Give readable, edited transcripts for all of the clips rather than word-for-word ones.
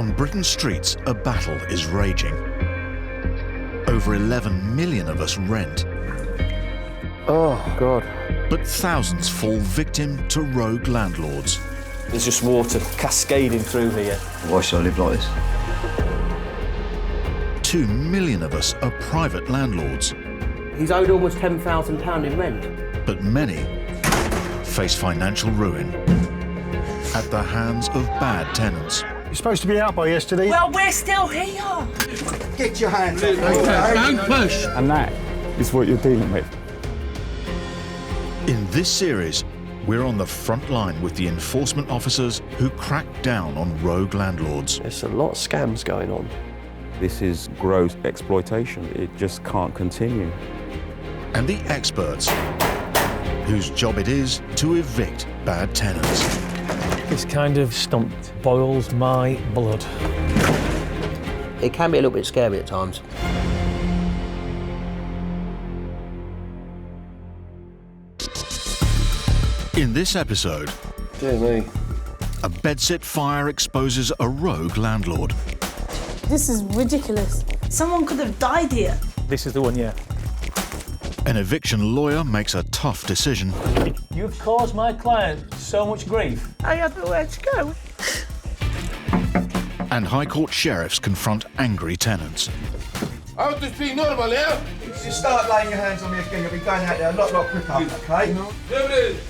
On Britain's streets, a battle is raging. Over 11 million of us rent. Oh, God. But thousands fall victim to rogue landlords. There's just water cascading through here. Why should I live like this? 2 million of us are private landlords. He's owed almost £10,000 in rent. But many face financial ruin at the hands of bad tenants. You're supposed to be out by yesterday. Well, we're still here. Get your hands up. Don't push. And that is what you're dealing with. In this series, we're on the front line with the enforcement officers who crack down on rogue landlords. There's a lot of scams going on. This is gross exploitation. It just can't continue. And the experts whose job it is to evict bad tenants. This kind of stunt boils my blood. It can be a little bit scary at times. In this episode, Dear me. a bedsit fire exposes a rogue landlord. This is ridiculous. Someone could have died here. This is the one, yeah. An eviction lawyer makes a tough decision. You've caused my client so much grief. I have nowhere to go. And High Court sheriffs confront angry tenants. How to speak normal, yeah? You start laying your hands on me again, you'll be going out there a lot quicker, okay? There it is.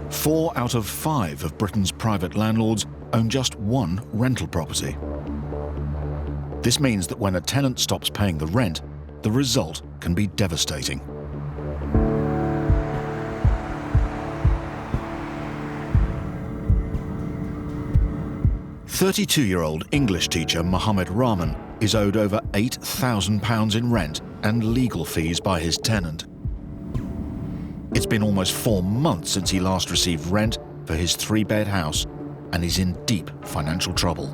Four out of 5 of Britain's private landlords own just one rental property. This means that when a tenant stops paying the rent, the result can be devastating. "32-year-old English teacher Mohammed Rahman is owed over £8,000 in rent and legal fees by his tenant. It's been almost 4 months since he last received rent for his 3-bed house, and he's in deep financial trouble.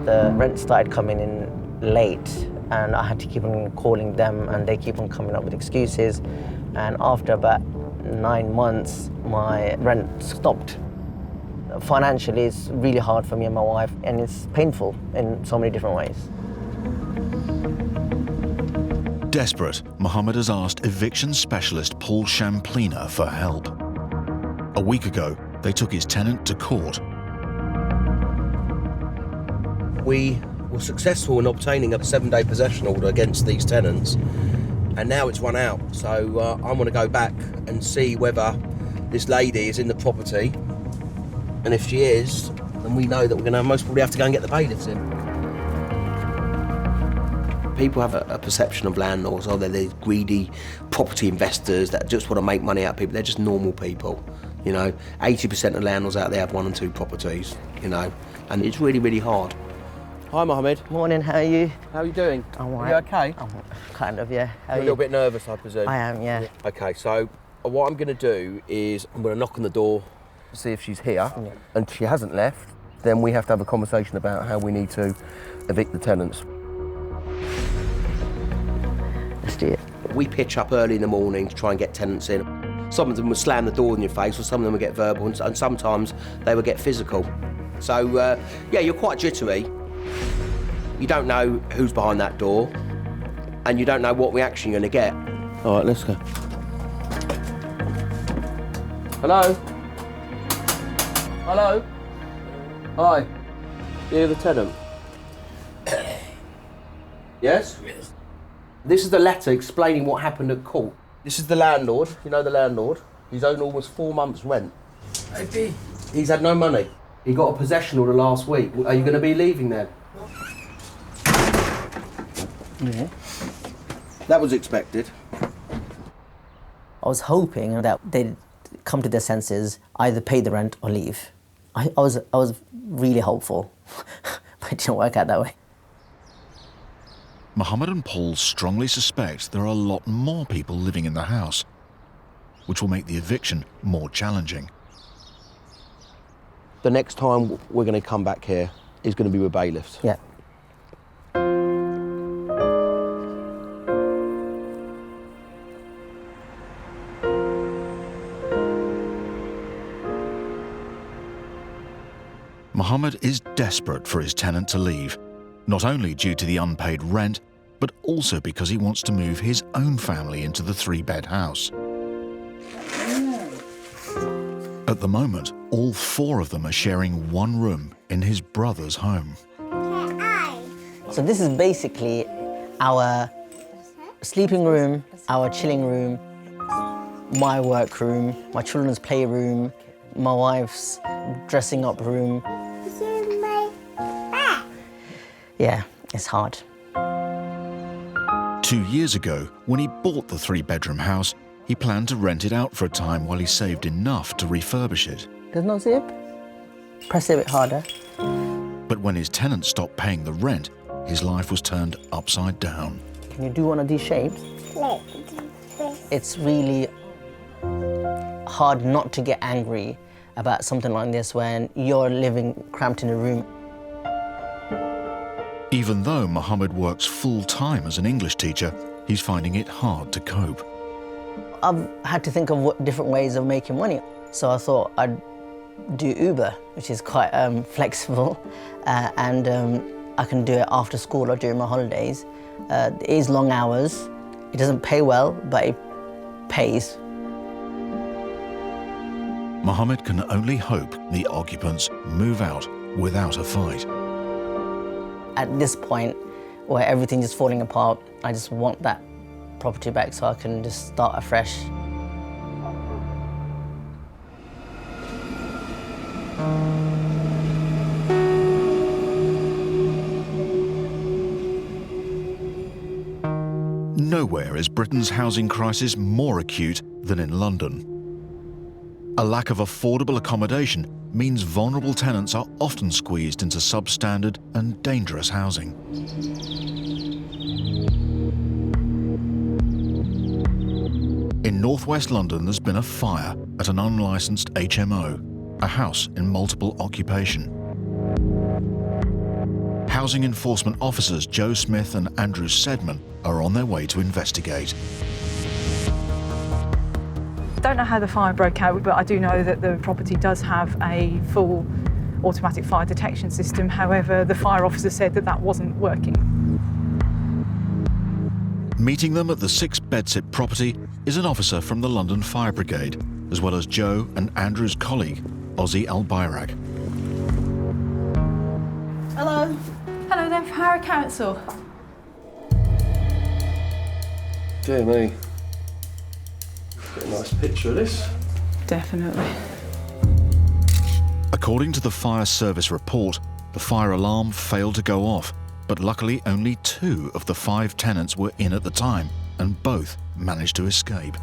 The rent started coming in late, and I had to keep on calling them, and they keep on coming up with excuses. And after about 9 months, my rent stopped. Financially, it's really hard for me and my wife, and it's painful in so many different ways. Desperate, Mohammed has asked eviction specialist Paul Shamplina for help. A week ago, they took his tenant to court. We were successful in obtaining a 7-day possession order against these tenants, and now it's run out. So I want to go back and see whether this lady is in the property, and if she is, then we know that we're going to most probably have to go and get the bailiffs in. People have a perception of landlords, they're these greedy property investors that just want to make money out of people. They're just normal people, you know. 80% of landlords out there have 1 and 2 properties, you know, and it's really, really hard. Hi, Mohammed. Morning, how are you? How are you doing? I'm all right. Are you okay? I'm kind of, yeah. You're a little bit nervous, I presume? I am, yeah. Okay, so what I'm going to do is I'm going to knock on the door, see if she's here, and if she hasn't left, then we have to have a conversation about how we need to evict the tenants. Let's do it. We pitch up early in the morning to try and get tenants in. Some of them would slam the door in your face, or some of them would get verbal, and sometimes they would get physical. So, yeah, you're quite jittery. You don't know who's behind that door, and you don't know what reaction you're going to get. All right, let's go. Hello? Hello? Hi. You're the tenant? Yes? Yes. This is the letter explaining what happened at court. This is the landlord. You know the landlord? He's owed almost 4 months' rent. Maybe. He's had no money. He got a possession order last week. Are you going to be leaving then? Yeah. That was expected. I was hoping that they'd come to their senses, either pay the rent or leave. I was really hopeful, but it didn't work out that way. Mohammed and Paul strongly suspect there are a lot more people living in the house, which will make the eviction more challenging. The next time we're going to come back here is going to be with bailiffs. Yeah. Mohammed is desperate for his tenant to leave, not only due to the unpaid rent, but also because he wants to move his own family into the 3-bed house. At the moment, all 4 of them are sharing one room in his brother's home. So this is basically our sleeping room, our chilling room, my work room, my children's playroom, my wife's dressing up room. Yeah, it's hard. 2 years ago, when he bought the 3-bedroom house, he planned to rent it out for a time while he saved enough to refurbish it. There's no zip. Press it a bit harder. But when his tenant stopped paying the rent, his life was turned upside down. Can you do one of these shapes? It's really hard not to get angry about something like this when you're living cramped in a room. Even though Mohammed works full-time as an English teacher, he's finding it hard to cope. I've had to think of different ways of making money. So I thought I'd do Uber, which is quite flexible, and I can do it after school or during my holidays. It is long hours. It doesn't pay well, but it pays. Mohammed can only hope the occupants move out without a fight. At this point, where everything is falling apart, I just want that property back so I can just start afresh. Nowhere is Britain's housing crisis more acute than in London. A lack of affordable accommodation means vulnerable tenants are often squeezed into substandard and dangerous housing. In northwest London, there's been a fire at an unlicensed HMO, a house in multiple occupation. Housing enforcement officers Joe Smith and Andrew Sedman are on their way to investigate. I don't know how the fire broke out, but I do know that the property does have a full automatic fire detection system. However, the fire officer said that that wasn't working. Meeting them at the 6-bedsit property is an officer from the London Fire Brigade, as well as Joe and Andrew's colleague, Ozzy Al-Bayrak. Hello. Hello then, Fire Council. Dear me. Get a nice picture of this. Definitely. According to the fire service report, the fire alarm failed to go off, but luckily only 2 of the 5 tenants were in at the time, and both managed to escape.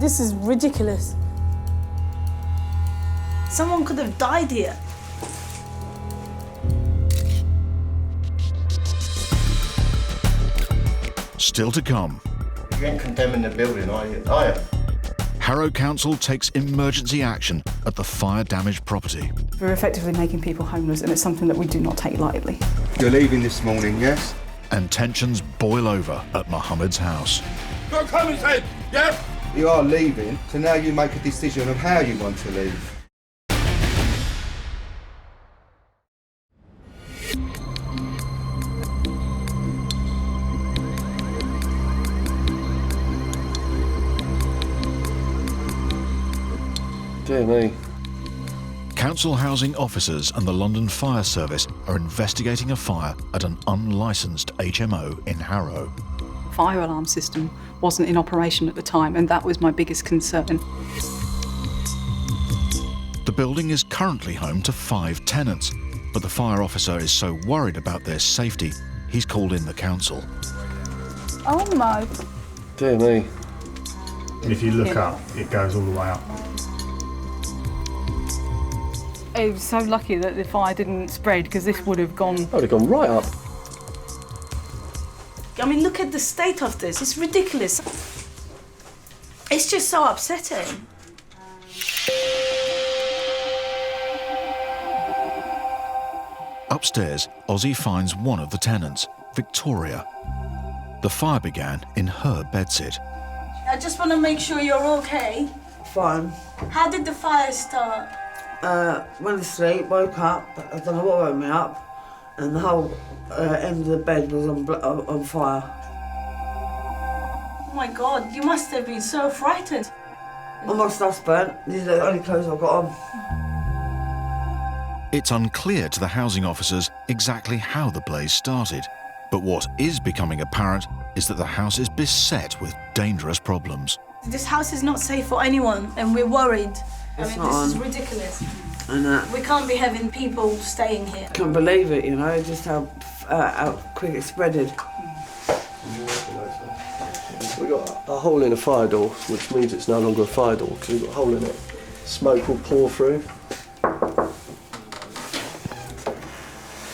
This is ridiculous. Someone could have died here. Still to come. You ain't condemning the building, are you? Harrow Council takes emergency action at the fire-damaged property. We're effectively making people homeless, and it's something that we do not take lightly. You're leaving this morning, yes? And tensions boil over at Mohammed's house. You're coming, Sid, yes? You are leaving, so now you make a decision of how you want to leave. Dear me. Council housing officers and the London Fire Service are investigating a fire at an unlicensed HMO in Harrow. Fire alarm system wasn't in operation at the time, and that was my biggest concern. The building is currently home to 5 tenants, but the fire officer is so worried about their safety, he's called in the council. Oh my. Dear me. If you look up, it goes all the way up. It was so lucky that the fire didn't spread, because this would have gone... Oh, they've gone right up. I mean, look at the state of this. It's ridiculous. It's just so upsetting. Upstairs, Ozzy finds one of the tenants, Victoria. The fire began in her bedsit. I just want to make sure you're okay. Fine. How did the fire start? Went to sleep, woke up, I don't know what woke me up, and the whole end of the bed was on fire. Oh my God, you must have been so frightened. All my stuff's burnt. These are the only clothes I've got on. It's unclear to the housing officers exactly how the blaze started, but what is becoming apparent is that the house is beset with dangerous problems. This house is not safe for anyone, and we're worried. This is ridiculous. And we can't be having people staying here. Can't believe it, you know, just how quick it spreaded. We've got a hole in a fire door, which means it's no longer a fire door because we've got a hole in it. Smoke will pour through.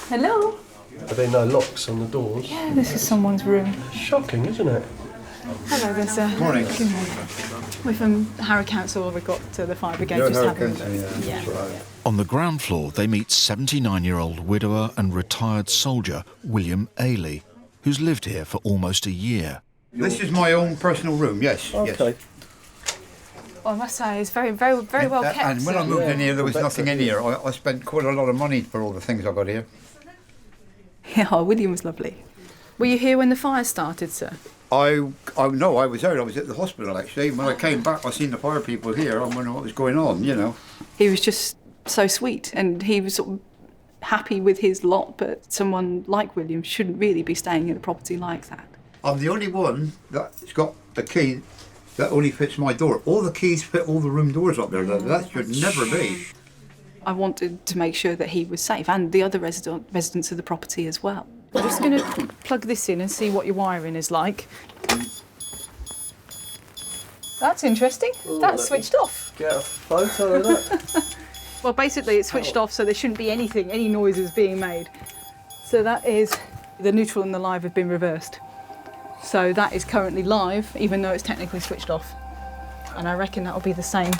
Hello? Are there no locks on the doors? Yeah, this is someone's room. Shocking, isn't it? Hello, there's a... Morning. Good morning. We're from Harrow Council. We've got the fire brigade You're just Harrow having... Council, Yeah. Right. On the ground floor, they meet 79-year-old widower and retired soldier William Ailey, who's lived here for almost a year. This is my own personal room, yes. Okay. Yes. Well, I must say, it's very well kept. And when I moved in here, there was nothing in here. I spent quite a lot of money for all the things I got here. Yeah, William was lovely. Were you here when the fire started, sir? No, I was out. I was at the hospital, actually. When I came back, I seen the fire people here. I wondered what was going on, you know. He was just so sweet, and he was sort of happy with his lot, but someone like William shouldn't really be staying in a property like that. I'm the only one that's got a key that only fits my door. All the keys fit all the room doors up there. That should never be. I wanted to make sure that he was safe, and the other residents of the property as well. I'm just going to plug this in and see what your wiring is like. That's interesting. That's switched off. Get a photo of that. Well, basically it's switched off, so there shouldn't be any noises being made. So that is, the neutral and the live have been reversed. So that is currently live, even though it's technically switched off. And I reckon that'll be the same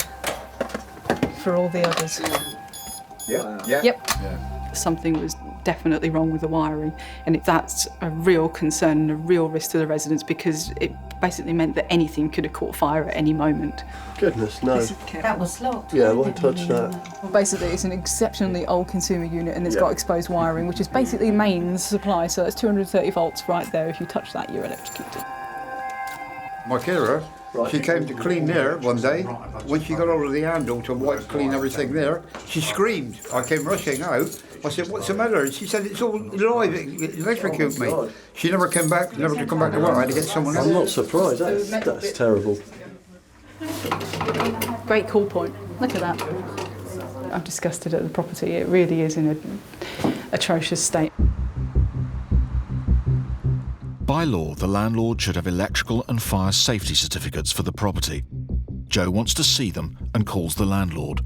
for all the others. Yeah. Yep. Yeah. Something was definitely wrong with the wiring, and that's a real concern and a real risk to the residents, because it basically meant that anything could have caught fire at any moment. Goodness, no. That was locked. Yeah, I won't touch that. Well, basically, it's an exceptionally old consumer unit, and it's got exposed wiring, which is basically mains supply, so that's 230 volts right there. If you touch that, you're electrocuted. My carer, she came to clean there one day. When she got over the handle to wipe clean everything there, she screamed. I came rushing out. I said, "What's the matter?" And she said, "It's all alive, it electrocuted me." She never came back, never to come back to work. I had to get someone else. I'm not surprised, that's terrible. Great call point. Look at that. I'm disgusted at the property. It really is in an atrocious state. By law, the landlord should have electrical and fire safety certificates for the property. Joe wants to see them and calls the landlord.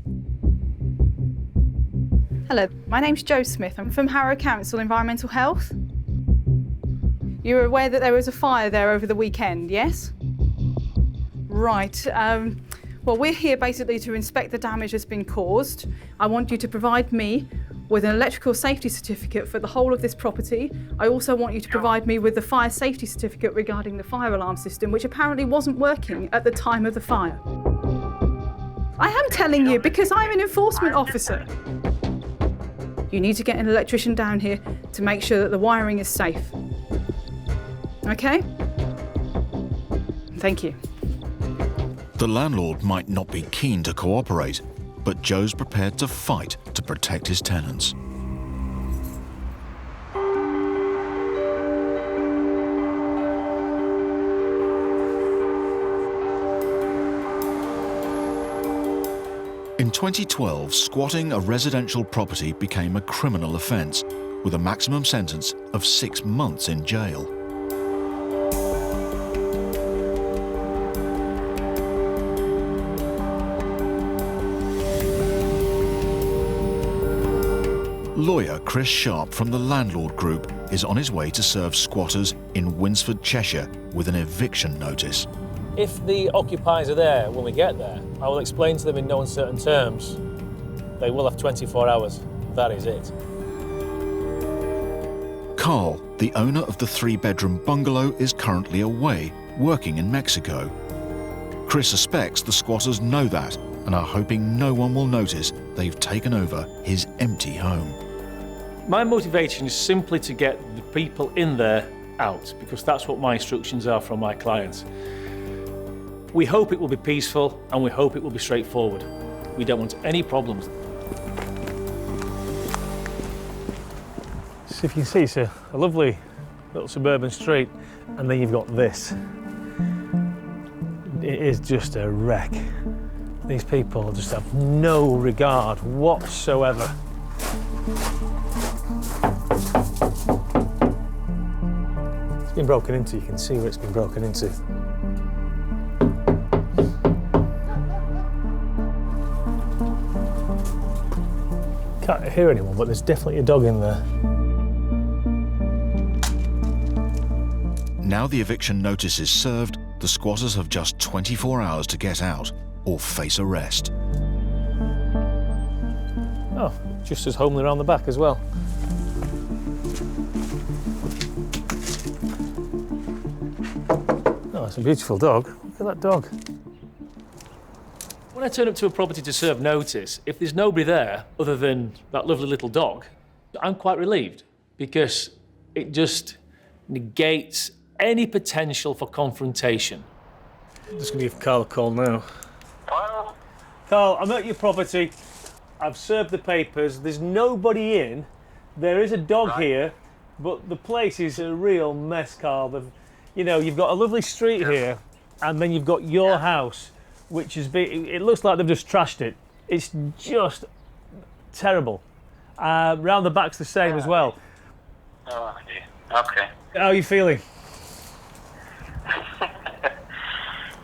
Hello, my name's Jo Smith. I'm from Harrow Council Environmental Health. You're aware that there was a fire there over the weekend, yes? Right. Well, we're here basically to inspect the damage that's been caused. I want you to provide me with an electrical safety certificate for the whole of this property. I also want you to provide me with the fire safety certificate regarding the fire alarm system, which apparently wasn't working at the time of the fire. I am telling you because I'm an enforcement officer. You need to get an electrician down here to make sure that the wiring is safe. Okay? Thank you. The landlord might not be keen to cooperate, but Joe's prepared to fight to protect his tenants. In 2012, squatting a residential property became a criminal offence, with a maximum sentence of 6 months in jail. Lawyer Chris Sharpe from the Landlord Group is on his way to serve squatters in Winsford, Cheshire, with an eviction notice. If the occupiers are there when we get there, I will explain to them in no uncertain terms. They will have 24 hours. That is it. Carl, the owner of the 3-bedroom bungalow, is currently away, working in Mexico. Chris suspects the squatters know that and are hoping no one will notice they've taken over his empty home. My motivation is simply to get the people in there out, because that's what my instructions are from my clients. We hope it will be peaceful and we hope it will be straightforward. We don't want any problems. So if you can see, it's a lovely little suburban street, and then you've got this. It is just a wreck. These people just have no regard whatsoever. It's been broken into, you can see where it's been broken into. Can't hear anyone, but there's definitely a dog in there. Now the eviction notice is served, the squatters have just 24 hours to get out or face arrest. Oh, just as homely around the back as well. Oh, it's a beautiful dog. Look at that dog. When I turn up to a property to serve notice, if there's nobody there other than that lovely little dog, I'm quite relieved, because it just negates any potential for confrontation. I'm just going to give Carl a call now. Hello? Carl, I'm at your property. I've served the papers. There's nobody in. There is a dog here, but the place is a real mess, Carl. You know, you've got a lovely street here, and then you've got your house, which has been, it looks like they've just trashed it. It's just terrible. Round the back's the same as well. Oh, dear. Okay. How are you feeling?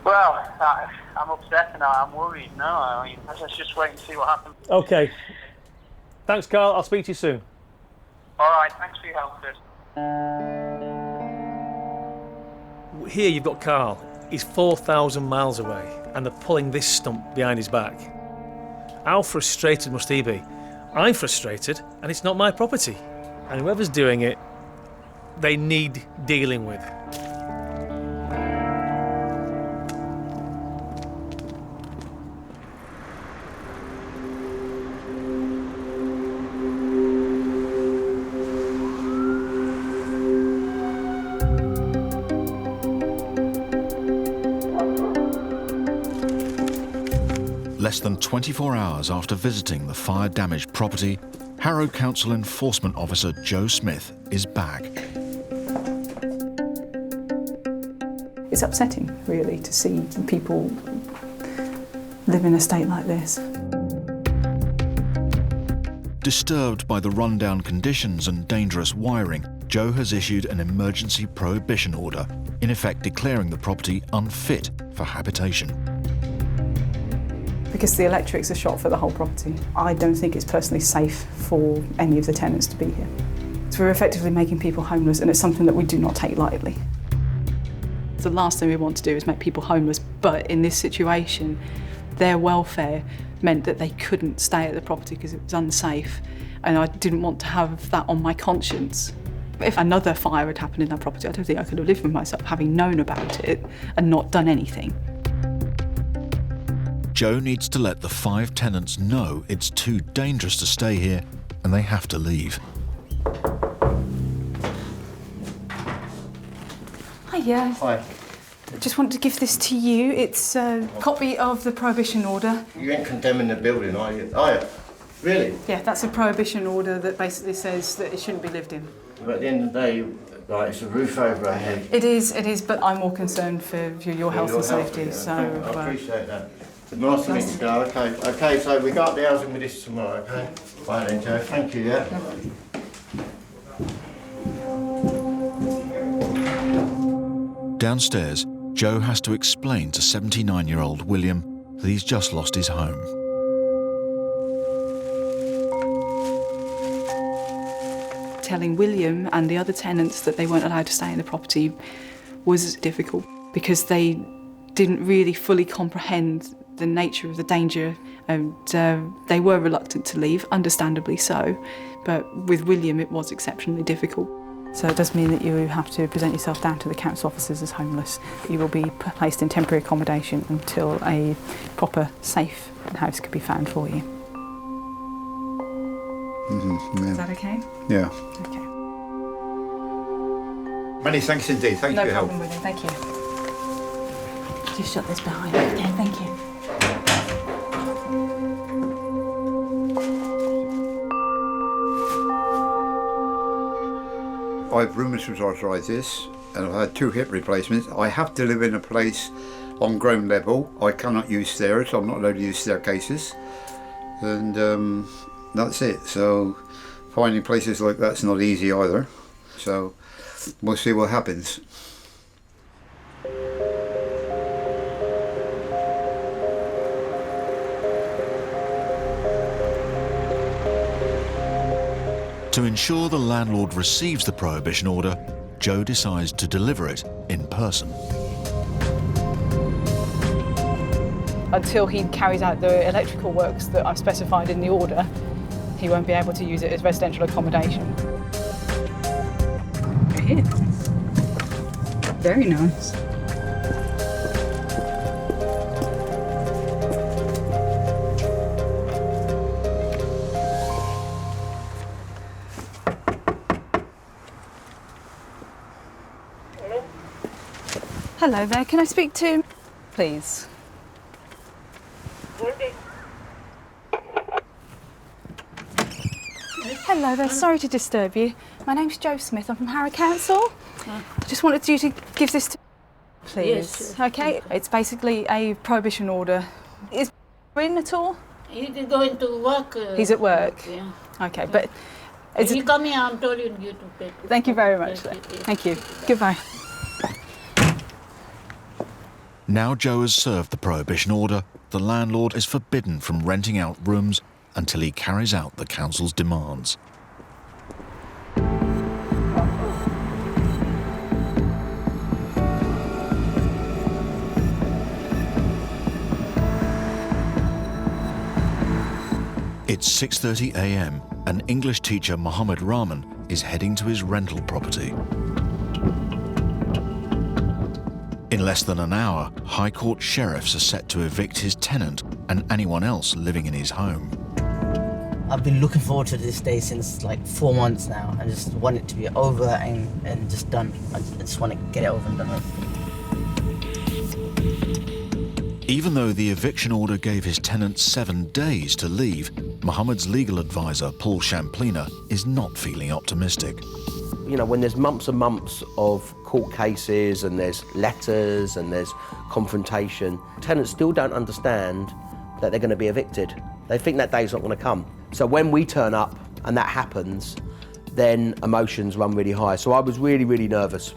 Well, I'm upset and I'm worried now. I mean, let's just wait and see what happens. Okay. Thanks, Carl. I'll speak to you soon. All right, thanks for your help, Chris. Here you've got Carl. He's 4,000 miles away, and they're pulling this stump behind his back. How frustrated must he be? I'm frustrated, and it's not my property. And whoever's doing it, they need dealing with. Less than 24 hours after visiting the fire-damaged property, Harrow Council Enforcement Officer Joe Smith is back. It's upsetting, really, to see people live in a state like this. Disturbed by the rundown conditions and dangerous wiring, Joe has issued an emergency prohibition order, in effect declaring the property unfit for habitation. Because the electrics are shot for the whole property, I don't think it's personally safe for any of the tenants to be here. So we're effectively making people homeless, and it's something that we do not take lightly. The last thing we want to do is make people homeless, but in this situation, their welfare meant that they couldn't stay at the property because it was unsafe, and I didn't want to have that on my conscience. If another fire had happened in that property, I don't think I could have lived with myself having known about it and not done anything. Joe needs to let the 5 tenants know it's too dangerous to stay here and they have to leave. Hiya. Hi. I just wanted to give this to you. It's a copy of the prohibition order. You ain't condemning the building, are you? Are you? Really? Yeah, that's a prohibition order that basically says that it shouldn't be lived in. But at the end of the day, like, it's a roof over our head. It is, but I'm more concerned for your health and safety, yeah. so... I appreciate that. Nice to meet you, Joe. Okay, so we got the housing with this tomorrow, okay? Bye then, Joe. Thank you, yeah? Downstairs, Joe has to explain to 79-year-old William that he's just lost his home. Telling William and the other tenants that they weren't allowed to stay in the property was difficult because they didn't really fully comprehend the nature of the danger, and they were reluctant to leave, understandably so, but with William it was exceptionally difficult. So it does mean that you have to present yourself down to the council officers as homeless. You will be placed in temporary accommodation until a proper, safe house can be found for you. Yeah. Is that okay? Yeah. Okay. Many thanks indeed. Thank you for your help. No problem, William. Thank you. Just shut this behind you. Okay, thank you. I have rheumatoid arthritis and I've had 2 hip replacements. I have to live in a place on ground level. I cannot use stairs. I'm not allowed to use staircases. And that's it. So finding places like that's not easy either. So we'll see what happens. To ensure the landlord receives the prohibition order, Joe decides to deliver it in person. Until he carries out the electrical works that I've specified in the order, he won't be able to use it as residential accommodation. Here. Very nice. Hello there, can I speak to, please? Hello there, sorry to disturb you. My name's Jo Smith, I'm from Harrow Council. I just wanted you to give this to, please. Yes, sure. Okay, it's basically a prohibition order. Is in at all? He's going to work. He's at work? Yeah. Okay, but... If you come here, I'm telling you to pay. Thank you very much. Thank you. Goodbye. Now Joe has served the prohibition order, the landlord is forbidden from renting out rooms until he carries out the council's demands. It's 6:30 a.m. and English teacher Mohammed Rahman is heading to his rental property. In less than an hour, High Court sheriffs are set to evict his tenant and anyone else living in his home. I've been looking forward to this day since like 4 months now. I just want it to be over and just done. I just want to get it over and done with. Even though the eviction order gave his tenant 7 days to leave, Mohammed's legal advisor, Paul Shamplina, is not feeling optimistic. You know, when there's months and months of court cases and there's letters and there's confrontation, tenants still don't understand that they're going to be evicted. They think that day's not going to come. So when we turn up and that happens, then emotions run really high. So I was really, really nervous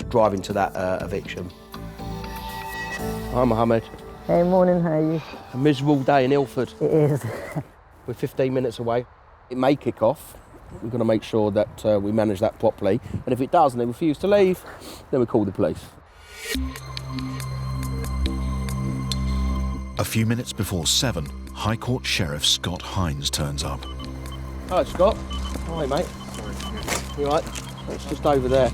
driving to that eviction. Hi, Mohammed. Hey, morning, how are you? A miserable day in Ilford. It is. We're 15 minutes away. It may kick off. We're going to make sure that we manage that properly. And if it does and they refuse to leave, then we call the police. A few minutes before 7, High Court Sheriff Scott Hines turns up. Hello, Scott. Hi, mate. You all right? It's just over there.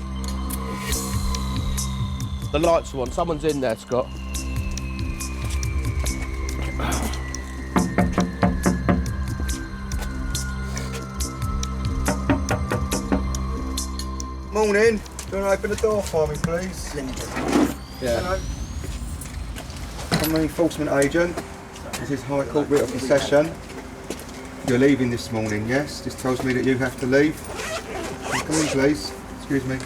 The lights are on. Someone's in there, Scott. Morning. Do you want to open the door for me, please? Yeah. Hello. I'm an enforcement agent. This is High Court writ of possession. You're leaving this morning, yes? This tells me that you have to leave. Come in, please. Excuse me.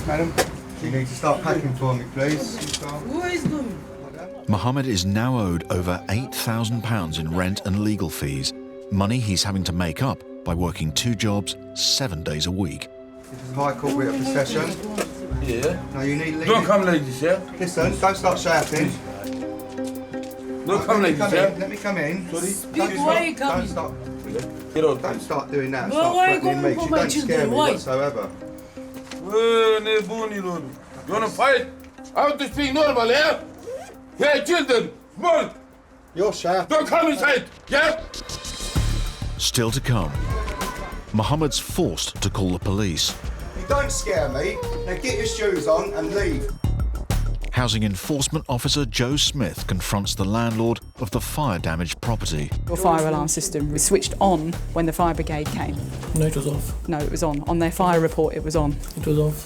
Madam, you need to start packing for me, please. Who is doing? Mohammed is now owed over £8,000 in rent and legal fees, money he's having to make up by working 2 jobs, 7 days a week. This is High Court writ of possession. Yeah. No, you need leave. Don't come like this, yeah? Listen, don't start shouting. Don't come like this, yeah? Let me come in. Sorry. Speak, why are you coming? Don't start. Get out. Don't start doing that. Well, Start why are you threatening me. coming for You my don't scare children? me Why? whatsoever. You wanna fight? I want to speak normal, yeah? Hey, children, small. You're sharp. Don't come inside, yeah? Still to come, Mohammed's forced to call the police. You don't scare me. Now get your shoes on and leave. Housing enforcement officer Joe Smith confronts the landlord of the fire-damaged property. Your fire alarm system was switched on when the fire brigade came. No, it was off. No, it was on. On their fire report, it was on. It was off.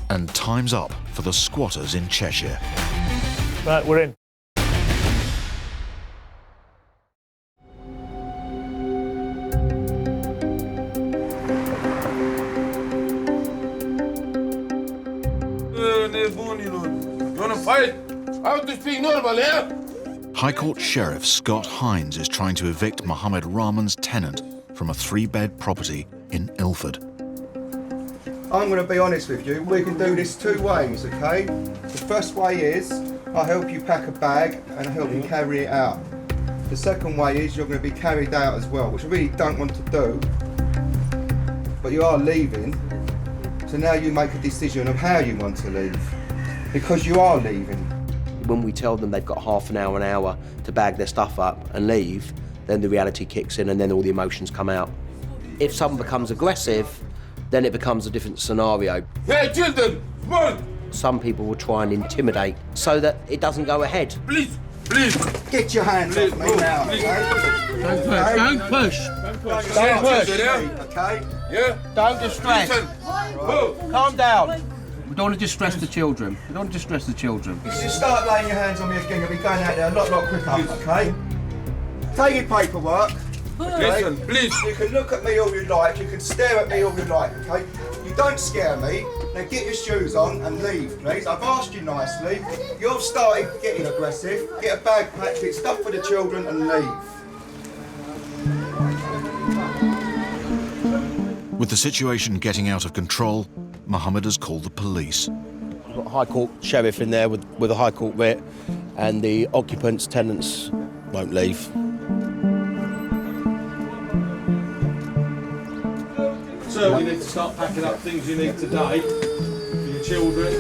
And time's up for the squatters in Cheshire. Right, we're in. You want to fight? I want to speak normal, yeah? High Court Sheriff Scott Hines is trying to evict Mohammed Rahman's tenant from a 3-bed property in Ilford. I'm going to be honest with you. We can do this 2 ways, okay? The first way is I help you pack a bag and I help you carry it out. The second way is you're going to be carried out as well, which I really don't want to do. But you are leaving, so now you make a decision of how you want to leave. Because you are leaving. When we tell them they've got half an hour to bag their stuff up and leave, then the reality kicks in and then all the emotions come out. If someone becomes aggressive, then it becomes a different scenario. Hey, children, come on! Some people will try and intimidate so that it doesn't go ahead. Please, please. Get your hands off me now, please. okay? Don't push. Don't push. Okay? Yeah? Don't distress. Listen. Calm down. We don't want to distress the children. We don't want to distress the children. If you start laying your hands on me again, you'll be going out there a lot quicker, okay? Take your paperwork. Okay? Listen, please. You can look at me all you like, you can stare at me all you like, okay? You don't scare me. Now get your shoes on and leave, please. I've asked you nicely. You've started getting aggressive. Get a bag packed, get stuff for the children and leave. With the situation getting out of control, Mohammed has called the police. We've got a High Court Sheriff in there with a High Court writ, and the occupants, tenants, won't leave. So you need to start packing up things you need today for your children,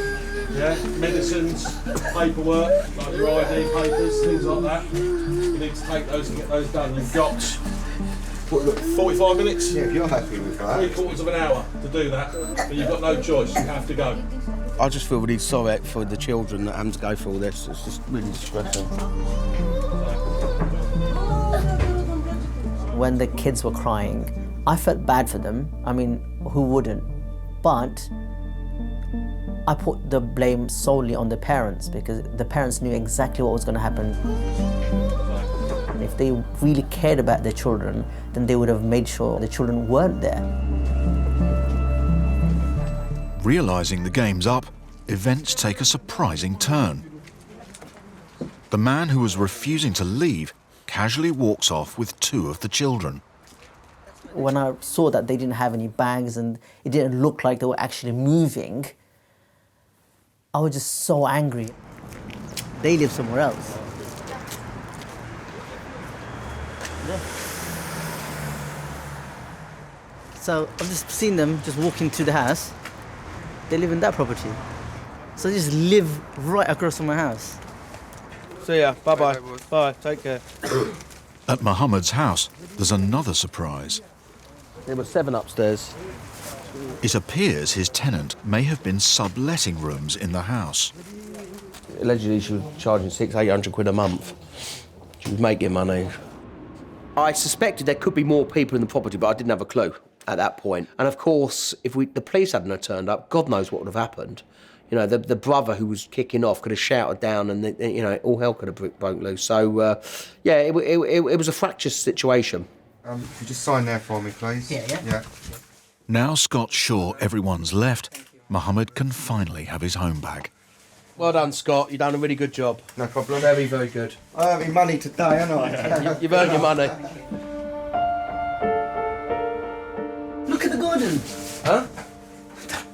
yeah, medicines, paperwork, like your ID papers, things like that. You need to take those and get those done. You've got, what, 45 minutes? Yeah, if you're happy with that. 3/4 of an hour to do that, but you've got no choice, you have to go. I just feel really sorry for the children that having to go through all this. It's just really distressing. When the kids were crying, I felt bad for them. I mean, who wouldn't? But I put the blame solely on the parents because the parents knew exactly what was going to happen. If they really cared about their children, then they would have made sure the children weren't there. Realising the game's up, events take a surprising turn. The man who was refusing to leave casually walks off with 2 of the children. When I saw that they didn't have any bags and it didn't look like they were actually moving, I was just so angry. They live somewhere else. So I've just seen them just walking to the house. They live in that property. So they just live right across from my house. See ya, bye-bye. Bye, take care. At Mohammed's house, there's another surprise. There were 7 upstairs. It appears his tenant may have been subletting rooms in the house. Allegedly, she was charging £600-800 a month. She was making money. I suspected there could be more people in the property, but I didn't have a clue at that point. And of course, if the police hadn't have turned up, God knows what would have happened. You know, the brother who was kicking off could have shouted down, and you know, all hell could have broke loose. So, yeah, it was a fractious situation. Could you just sign there for me, please? Yeah. Now Scott's sure everyone's left, Mohammed can finally have his home back. Well done, Scott. You've done a really good job. No problem. Very, very good. I earned my money today, haven't I? You've earned your money. Look at the garden. Huh?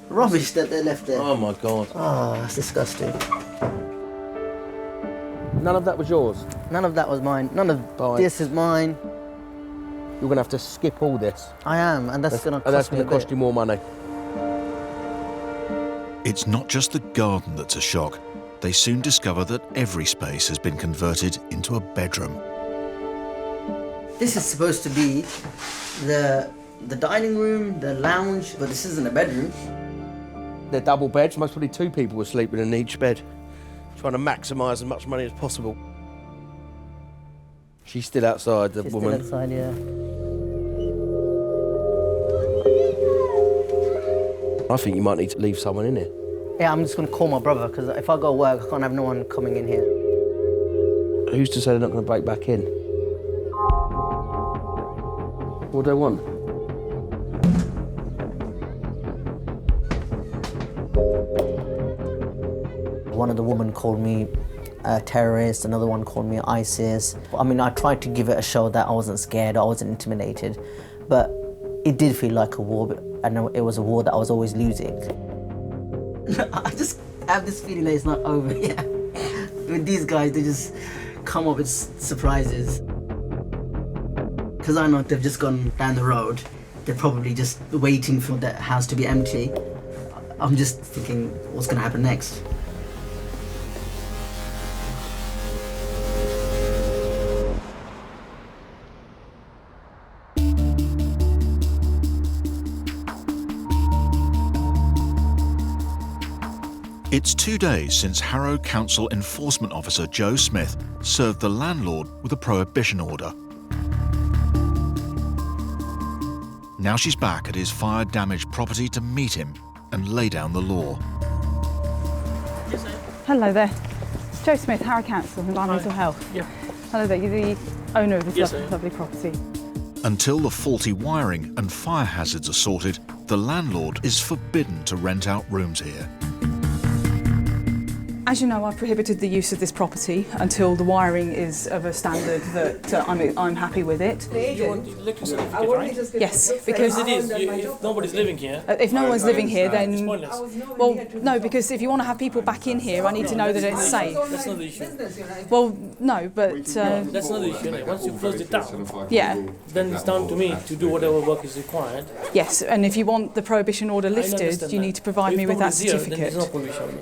Rubbish that they left there. Oh, my God. Oh, that's disgusting. None of that was yours? None of that was mine. None of this is mine. You're going to have to skip all this. I am, and that's going to cost you more money. It's not just the garden that's a shock. They soon discover that every space has been converted into a bedroom. This is supposed to be the the dining room, the lounge, but this isn't a bedroom. They're double beds, most probably 2 people were sleeping in each bed, trying to maximise as much money as possible. She's still outside, the woman. She's still outside, yeah. I think you might need to leave someone in here. Yeah, I'm just going to call my brother, because if I go work, I can't have no one coming in here. Who's to say they're not going to break back in? What do they want? One of the women called me a terrorist, another one called me ISIS. I mean, I tried to give it a show that I wasn't scared, I wasn't intimidated, but it did feel like a war, and it was a war that I was always losing. I just have this feeling that it's not over yet. With these guys, they just come up with surprises. Because I know they've just gone down the road, they're probably just waiting for that house to be empty. I'm just thinking, what's going to happen next? It's 2 days since Harrow Council Enforcement Officer Joe Smith served the landlord with a prohibition order. Now she's back at his fire-damaged property to meet him and lay down the law. Hello there. Joe Smith, Harrow Council, Environmental Health. Yeah. Hello there, you're the owner of this Yes, I am. lovely property. Until the faulty wiring and fire hazards are sorted, the landlord is forbidden to rent out rooms here. As you know, I've prohibited the use of this property until the wiring is of a standard that I'm happy with it. You want the electric certificate, right? Yes, because it is. If nobody's living here. If no one's living here, then It's pointless. well, no, because if you want to have people back in here, I need to know that it's safe. That's not the issue. Well, no, but That's not the issue. Innit? Once you close it down, yeah, then it's down to me to do whatever work is required. yes, and if you want the prohibition order lifted, you need to provide me with that certificate. Then there's no prohibition.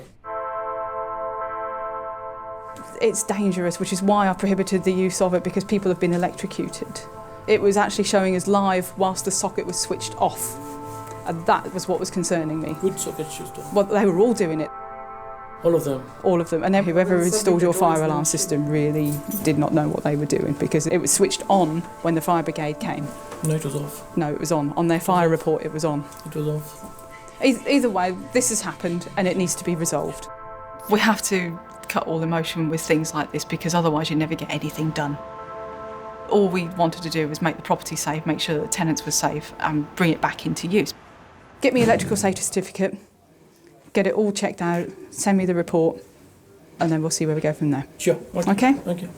It's dangerous, which is why I prohibited the use of it, because people have been electrocuted. It was actually showing us live whilst the socket was switched off, and that was what was concerning me. Good socket switched off. Well, they were all doing it. All of them? All of them. And then whoever installed your fire alarm system really did not know what they were doing, because it was switched on when the fire brigade came. No, it was off. No, it was on. On their fire report, it was on. It was off. Either way, this has happened and it needs to be resolved. We have to cut all emotion with things like this, because otherwise you never get anything done. All we wanted to do was make the property safe, make sure that the tenants were safe and bring it back into use. Get me an electrical safety certificate, get it all checked out, send me the report, and then we'll see where we go from there. Sure. Okay? Okay.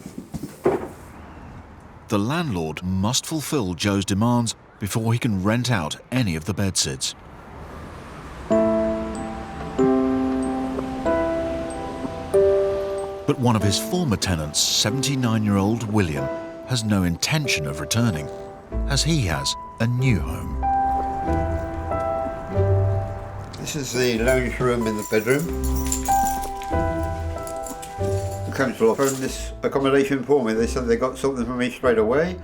The landlord must fulfil Joe's demands before he can rent out any of the bedsits. But one of his former tenants, 79-year-old William, has no intention of returning, as he has a new home. This is the lounge room in the bedroom. The council offered this accommodation for me. They said they got something for me straight away.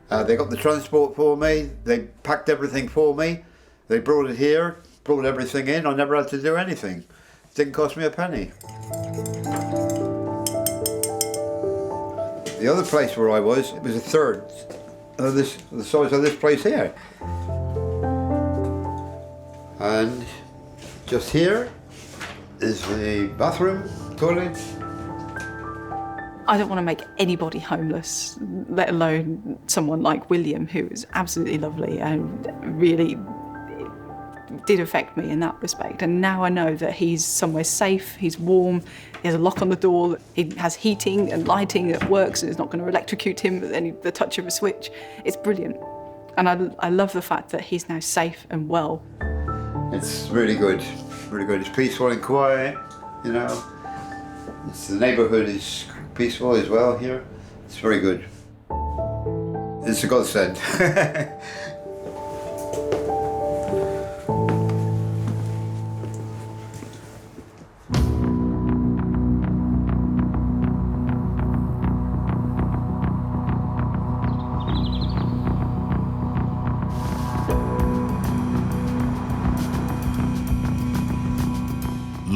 They got the transport for me. They packed everything for me. They brought it here, brought everything in. I never had to do anything. It didn't cost me a penny. The other place where I was, it was a third of the size of this place here. And just here is the bathroom, toilet. I don't want to make anybody homeless, let alone someone like William, who was absolutely lovely and really did affect me in that respect. And now I know that he's somewhere safe, he's warm, he has a lock on the door, he has heating and lighting that works and is not going to electrocute him with the touch of a switch. It's brilliant. And I love the fact that he's now safe and well. It's really good, really good. It's peaceful and quiet, you know. The neighbourhood is peaceful as well here. It's very good. It's a godsend.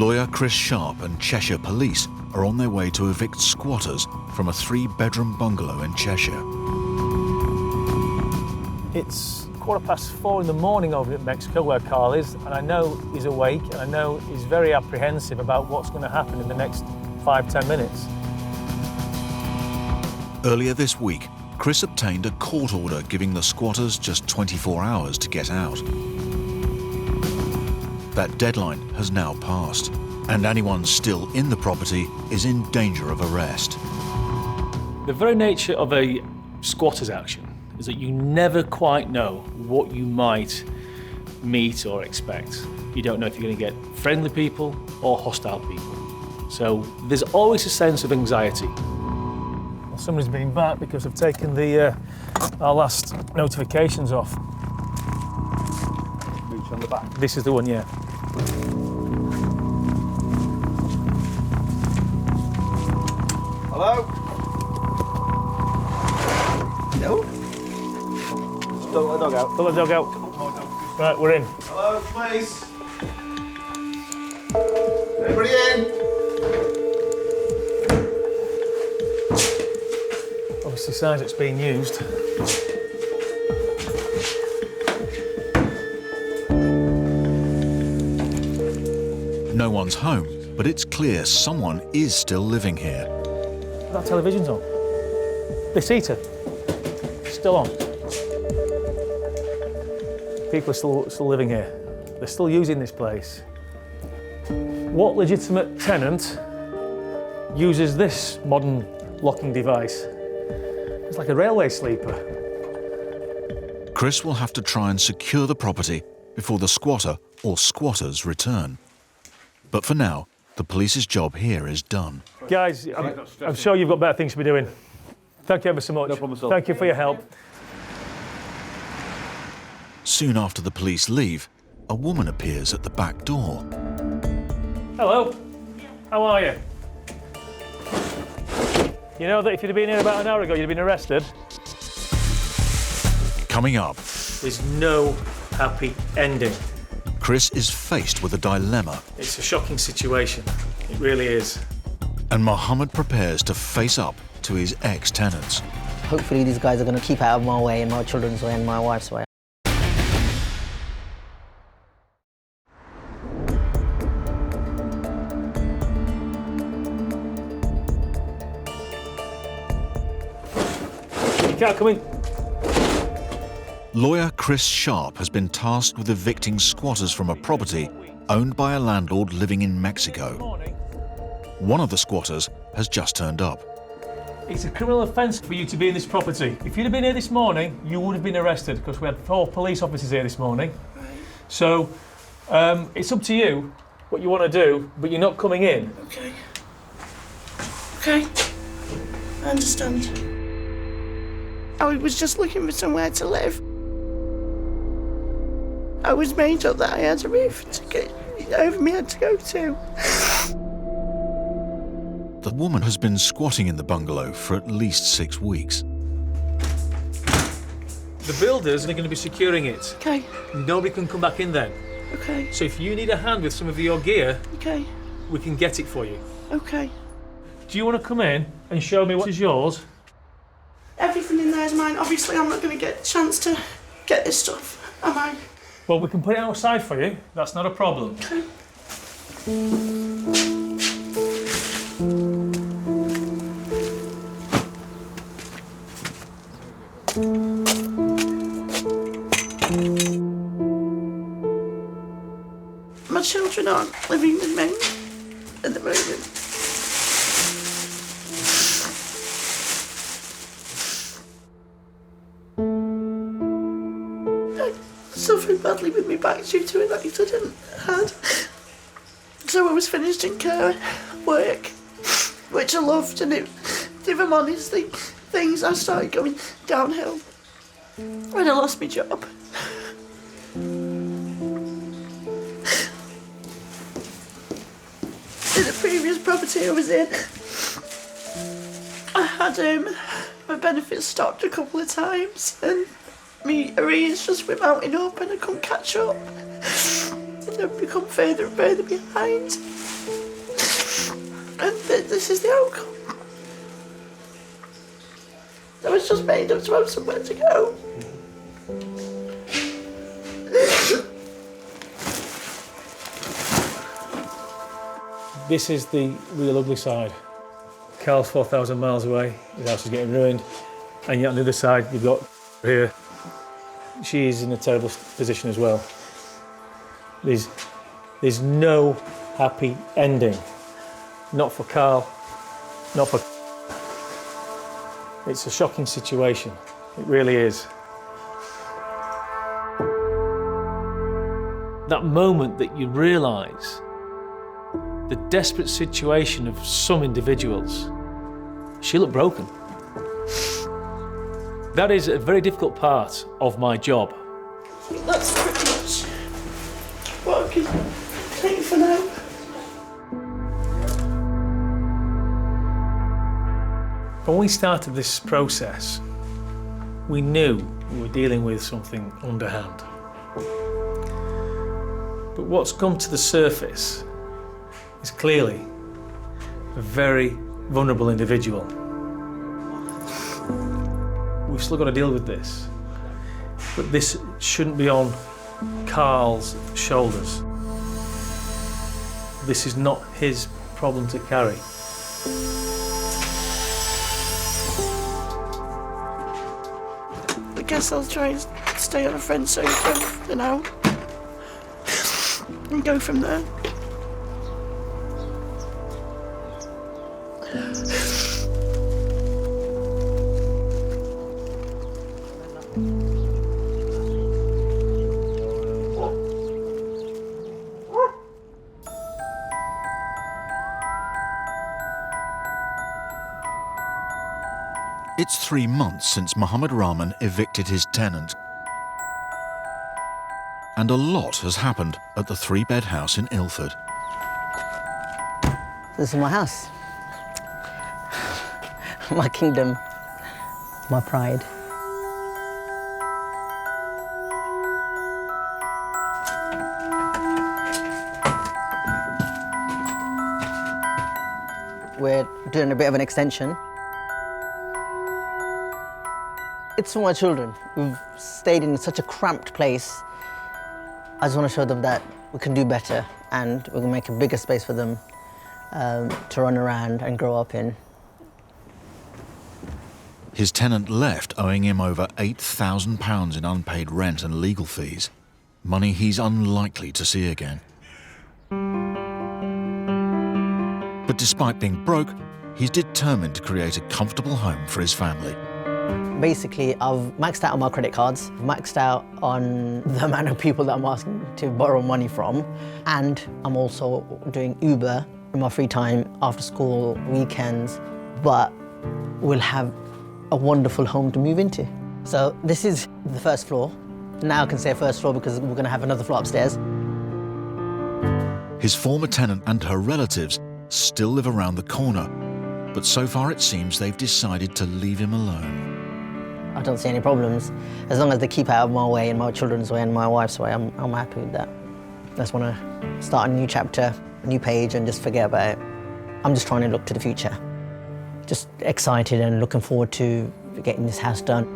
Lawyer Chris Sharpe and Cheshire Police are on their way to evict squatters from a 3-bedroom bungalow in Cheshire. It's 4:15 in the morning over at Mexico where Carl is, and I know he's awake and I know he's very apprehensive about what's going to happen in the next 5-10 minutes. Earlier this week, Chris obtained a court order giving the squatters just 24 hours to get out. That deadline has now passed, and anyone still in the property is in danger of arrest. The very nature of a squatter's action is that you never quite know what you might meet or expect. You don't know if you're going to get friendly people or hostile people. So there's always a sense of anxiety. Well, somebody's been back because I've taken our last notifications off. Mooch on the back. This is the one, yeah. Hello? No? Don't let the dog out. Don't let the dog out. Right, we're in. Hello, please. Anybody in? Obviously, signs it's being used. No one's home, but it's clear someone is still living here. That television's on. This heater, still on. People are still living here. They're still using this place. What legitimate tenant uses this modern locking device? It's like a railway sleeper. Chris will have to try and secure the property before the squatter or squatters return. But for now, the police's job here is done. Guys, I'm sure you've got better things to be doing. Thank you ever so much. No problem at all. Thank you for your help. Soon after the police leave, a woman appears at the back door. Hello. How are you? You know that if you'd been here about an hour ago, you'd have been arrested? Coming up, There's no happy ending. Chris is faced with a dilemma, It's a shocking situation. It really is. and Mohammed prepares to face up to his ex-tenants. Hopefully these guys are going to keep out of my way and my children's way and my wife's way. You can't come in. Lawyer Chris Sharpe has been tasked with evicting squatters from a property owned by a landlord living in Mexico. One of the squatters has just turned up. It's a criminal offence for you to be in this property. If you'd have been here this morning, you would have been arrested because we had 4 police officers here this morning. So it's up to you what you want to do, but you're not coming in. Okay. Okay. I understand. I was just looking for somewhere to live. I was made up that I had a roof to get over my head to go to. The woman has been squatting in the bungalow for at least 6 weeks. The builders are going to be securing it. Okay. Nobody can come back in then. Okay. So if you need a hand with some of your gear, Okay. we can get it for you. Okay. Do you want to come in and show me what is yours? Everything in there is mine. Obviously, I'm not going to get a chance to get this stuff, am I? Well, we can put it outside for you. That's not a problem. Okay. My children aren't living with me at the moment. I suffered badly with my back due to an accident I had. So I was finished in care work, which I loved, and if I'm honest, things I started going downhill when I lost my job. In the previous property I was in, I had my benefits stopped a couple of times, and my arrears just went mounting up and I couldn't catch up. And I've become further and further behind. And this is the outcome. I was just made up to have somewhere to go. This is the real ugly side. Carl's 4,000 miles away, his house is getting ruined, and yet on the other side you've got here. She is in a terrible position as well. There's no happy ending. Not for Carl, not for... It's a shocking situation, it really is. That moment that you realise the desperate situation of some individuals, she looked broken. That is a very difficult part of my job. That's pretty much what I can take for now. When we started this process, we knew we were dealing with something underhand. But what's come to the surface is clearly a very vulnerable individual. We've still got to deal with this, but this shouldn't be on Carl's shoulders. This is not his problem to carry. I guess I'll try and stay on a friend's sofa for now and go from there. It's 3 months since Mohammed Rahman evicted his tenant. And a lot has happened at the 3-bed house in Ilford. This is my house. My kingdom. My pride. We're doing a bit of an extension. It's for my children. We've stayed in such a cramped place. I just want to show them that we can do better and we can make a bigger space for them to run around and grow up in. His tenant left owing him over £8,000 in unpaid rent and legal fees, money he's unlikely to see again. But despite being broke, he's determined to create a comfortable home for his family. Basically, I've maxed out on my credit cards, maxed out on the amount of people that I'm asking to borrow money from, and I'm also doing Uber in my free time, after school, weekends, but we'll have a wonderful home to move into. So this is the first floor. Now I can say first floor because we're going to have another floor upstairs. His former tenant and her relatives still live around the corner, but so far it seems they've decided to leave him alone. I don't see any problems. As long as they keep out of my way and my children's way and my wife's way, I'm happy with that. I just want to start a new chapter, a new page, and just forget about it. I'm just trying to look to the future. Just excited and looking forward to getting this house done.